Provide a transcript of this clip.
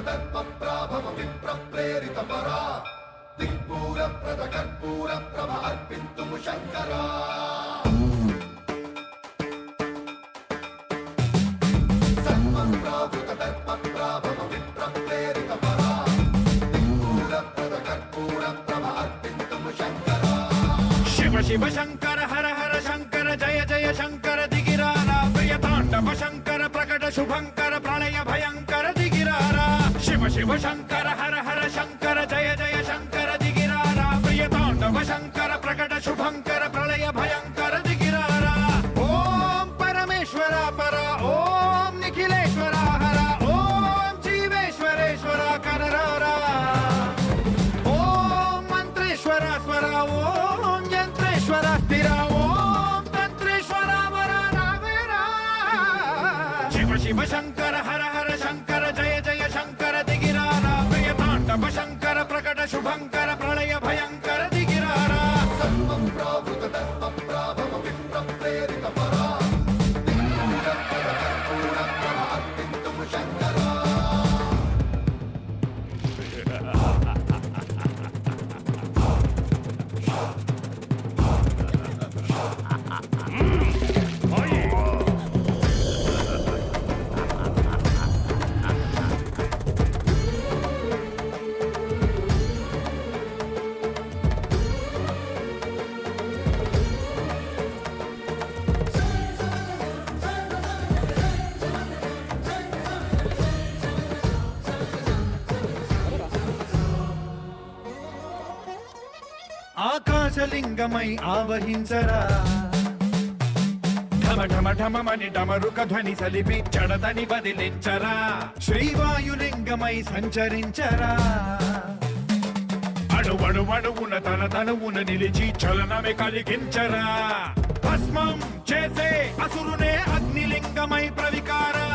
దర్పప్రాభవ విప్రప్రేరిత పరా దిక్పూర ప్రద కర్పూర ప్రభ అర్పింతుము శంకరా సర్వప్రావృత దర్పప్రాభవ విప్రప్రేరిత పరా దిక్పూర ప్రద కర్పూర ప్రభ అర్పింతుము శంకరా శివ శివ శంకర హర హర శంకర జయ జయ శంకర దిగిరారా ప్రియ తాండవ శంకర ప్రకట శుభంకర ప్రళయ భయంకర దిగిరారా శివ శివ శంకర హర హర శంకర జయ జయ శంకర దిగిరారా ప్రియ తాండవ శంకర ప్రకట శుభంకర ప్రళయ భయంకర దిగిరారా ఓం పరమేశ్వర పర ఓం నిఖిలేశ్వర హర ఓం జీవేశ్వరేశ్వర కనరారా ఓం మంత్రేశ్వర స్వర ఓం యంత్రేశ్వర స్థిర ఓం తంత్రేశ్వర వర రావేరా శివ శివ శంకర హర హర శంకర జయ జయ శంకర దిగిరారా ప్రియ తాండవ శంకర ప్రకట శుభంకర ప్రళయ భయంకర దిగిరారా సర్వప్రావృత దర్పప్రాభవ విప్రప్రేరిత పరా దిక్పూర ప్రద కర్పూర ప్రభ అర్పింతుము శంకరా ఆకాశలింగమై ఆవహించరా ఢమ ఢమ ఢమమని డమరుక ధ్వని సలిపి జడదని వదిలించరా శ్రీవాయులింగమై సంచరించరా అడువడువడువున తన తనువున నిలిచి చలనమే కలిగించరా భస్మం చేసే అసురునే అగ్నిలింగమై ప్రవికారా